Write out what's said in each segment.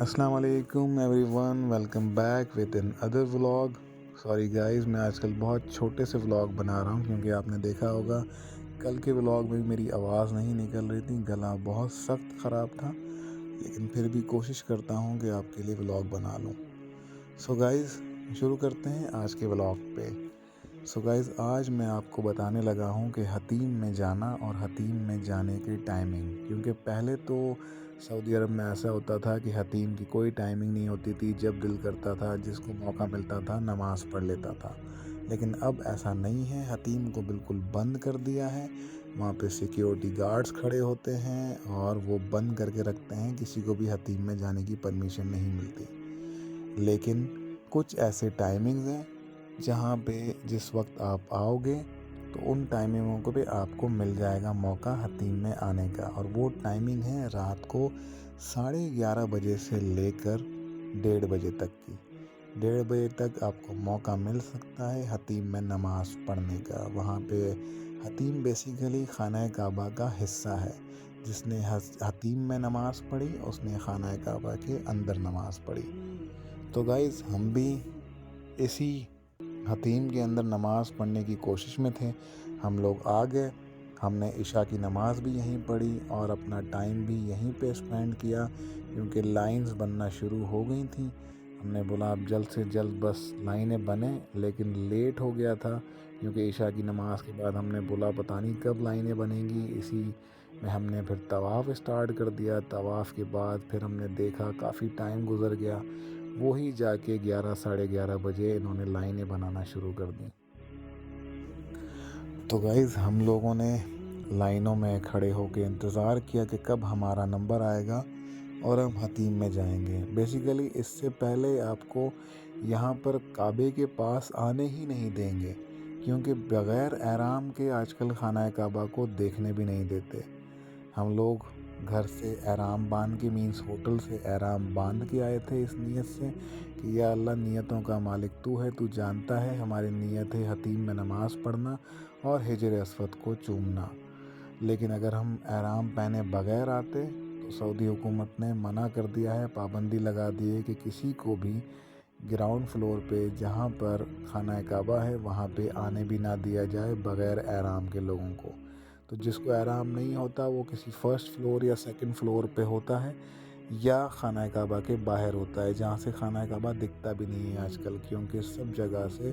السلام علیکم everyone, welcome back with another vlog. Sorry guys, میں آج کل بہت چھوٹے سے ولاگ بنا رہا ہوں کیونکہ آپ نے دیکھا ہوگا کل کے ولاگ میں میری آواز نہیں نکل رہی تھی، گلا بہت سخت خراب تھا، لیکن پھر بھی کوشش کرتا ہوں کہ آپ کے لیے ولاگ بنا لوں۔ سو گائز شروع کرتے ہیں آج کے ولاگ پہ۔ سو گائز آج میں آپ کو بتانے لگا ہوں کہ حتیم میں جانا اور حتیم میں جانے کی ٹائمنگ، کیونکہ پہلے تو سعودی عرب میں ایسا ہوتا تھا کہ حتیم کی کوئی ٹائمنگ نہیں ہوتی تھی، جب دل کرتا تھا جس کو موقع ملتا تھا نماز پڑھ لیتا تھا، لیکن اب ایسا نہیں ہے، حتیم کو بالکل بند کر دیا ہے۔ وہاں پہ سیکیورٹی گارڈز کھڑے ہوتے ہیں اور وہ بند کر کے رکھتے ہیں، کسی کو بھی حتیم میں جانے کی پرمیشن نہیں ملتی، لیکن کچھ ایسے ٹائمنگز ہیں جہاں پہ جس وقت آپ آؤ گے تو ان ٹائمنگوں کو بھی آپ کو مل جائے گا موقع حتیم میں آنے کا، اور وہ ٹائمنگ ہے رات کو 11:30 بجے سے لے کر 1:30 بجے تک کی۔ 1:30 بجے تک آپ کو موقع مل سکتا ہے حتیم میں نماز پڑھنے کا۔ وہاں پہ حتیم بیسیکلی خانہ کعبہ کا حصہ ہے، جس نے حتیم میں نماز پڑھی اس نے خانہ کعبہ کے اندر نماز پڑھی۔ تو گائز ہم بھی اسی حتیم کے اندر نماز پڑھنے کی کوشش میں تھے، ہم لوگ آ گئے، ہم نے عشاء کی نماز بھی یہیں پڑھی اور اپنا ٹائم بھی یہیں پہ اسپینڈ کیا، کیونکہ لائنز بننا شروع ہو گئی تھیں۔ ہم نے بولا اب جلد سے جلد بس لائنیں بنیں، لیکن لیٹ ہو گیا تھا کیونکہ عشاء کی نماز کے بعد ہم نے بولا پتہ نہیں کب لائنیں بنیں گی، اسی میں ہم نے پھر طواف اسٹارٹ کر دیا۔ طواف کے بعد پھر ہم نے دیکھا کافی ٹائم گزر گیا، وہی جا کے 11 ساڑھے 11 بجے انہوں نے لائنیں بنانا شروع کر دیں۔ تو گائز ہم لوگوں نے لائنوں میں کھڑے ہو کے انتظار کیا کہ کب ہمارا نمبر آئے گا اور ہم حتیم میں جائیں گے۔ بیسیکلی اس سے پہلے آپ کو یہاں پر کعبے کے پاس آنے ہی نہیں دیں گے، کیونکہ بغیر احرام کے آج کل خانہ کعبہ کو دیکھنے بھی نہیں دیتے۔ ہم لوگ گھر سے احرام باندھ کے ہوٹل سے احرام باندھ کے آئے تھے اس نیت سے کہ یا اللہ نیتوں کا مالک تو ہے، تو جانتا ہے ہماری نیت ہے حتیم میں نماز پڑھنا اور حجر اسود کو چومنا، لیکن اگر ہم احرام پہنے بغیر آتے تو سعودی حکومت نے منع کر دیا ہے، پابندی لگا دی ہے کہ کسی کو بھی گراؤنڈ فلور پہ جہاں پر خانہ کعبہ ہے وہاں پہ آنے بھی نہ دیا جائے بغیر احرام کے لوگوں کو۔ تو جس کو احرام نہیں ہوتا وہ کسی فرسٹ فلور یا سیکنڈ فلور پہ ہوتا ہے یا خانہ کعبہ کے باہر ہوتا ہے، جہاں سے خانہ کعبہ دکھتا بھی نہیں ہے آج کل، کیونکہ سب جگہ سے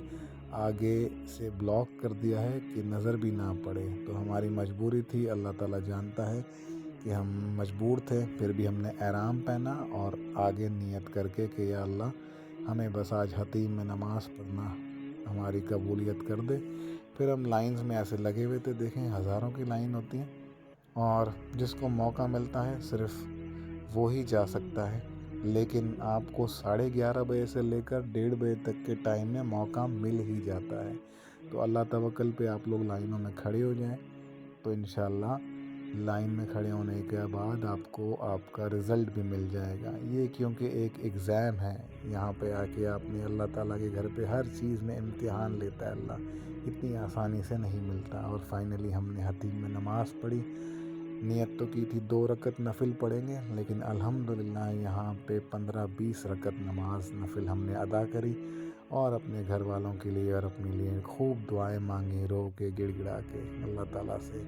آگے سے بلاک کر دیا ہے کہ نظر بھی نہ پڑے۔ تو ہماری مجبوری تھی، اللہ تعالیٰ جانتا ہے کہ ہم مجبور تھے، پھر بھی ہم نے احرام پہنا اور آگے نیت کر کے کہ یا اللہ ہمیں بس آج حتیم میں نماز پڑھنا ہماری قبولیت کر دے۔ پھر ہم لائنز میں ایسے لگے ہوئے تھے، دیکھیں ہزاروں کی لائن ہوتی ہیں اور جس کو موقع ملتا ہے صرف وہی جا سکتا ہے، لیکن آپ کو 11:30 بجے سے لے کر 1:30 بجے تک کے ٹائم میں موقع مل ہی جاتا ہے۔ تو اللہ توکل پہ آپ لوگ لائنوں میں کھڑے ہو جائیں، تو انشاءاللہ لائن میں کھڑے ہونے کے بعد آپ کو آپ کا رزلٹ بھی مل جائے گا۔ یہ کیونکہ ایک ایگزام ہے، یہاں پہ آ کے آپ نے اللہ تعالیٰ کے گھر پہ ہر چیز میں امتحان لیتا ہے اللہ، اتنی آسانی سے نہیں ملتا۔ اور فائنلی ہم نے حتیم میں نماز پڑھی، نیت تو کی تھی 2 رکعت نفل پڑھیں گے، لیکن الحمدللہ یہاں پہ 15-20 رکعت نماز نفل ہم نے ادا کری اور اپنے گھر والوں کے لیے اور اپنے لیے خوب دعائیں مانگی، رو کے گڑ گڑا کے اللہ تعالیٰ سے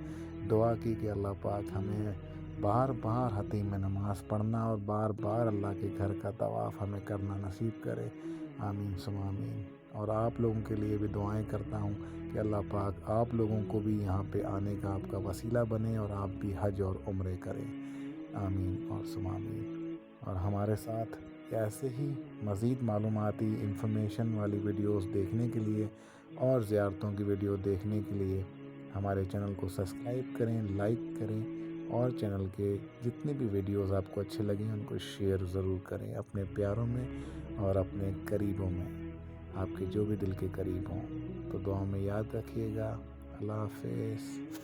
دعا کی کہ اللہ پاک ہمیں بار بار حتیم میں نماز پڑھنا اور بار بار اللہ کے گھر کا طواف ہمیں کرنا نصیب کرے، آمین ثم آمین۔ اور آپ لوگوں کے لیے بھی دعائیں کرتا ہوں کہ اللہ پاک آپ لوگوں کو بھی یہاں پہ آنے کا آپ کا وسیلہ بنے اور آپ بھی حج اور عمرے کریں، آمین اور ثم آمین۔ اور ہمارے ساتھ ایسے ہی مزید معلوماتی انفارمیشن والی ویڈیوز دیکھنے کے لیے اور زیارتوں کی ویڈیو دیکھنے کے لیے ہمارے چینل کو سبسکرائب کریں، لائک کریں، اور چینل کے جتنے بھی ویڈیوز آپ کو اچھے لگیں ان کو شیئر ضرور کریں اپنے پیاروں میں اور اپنے قریبوں میں، آپ کے جو بھی دل کے قریب ہوں۔ تو دعاؤں میں یاد رکھیے گا۔ اللہ حافظ۔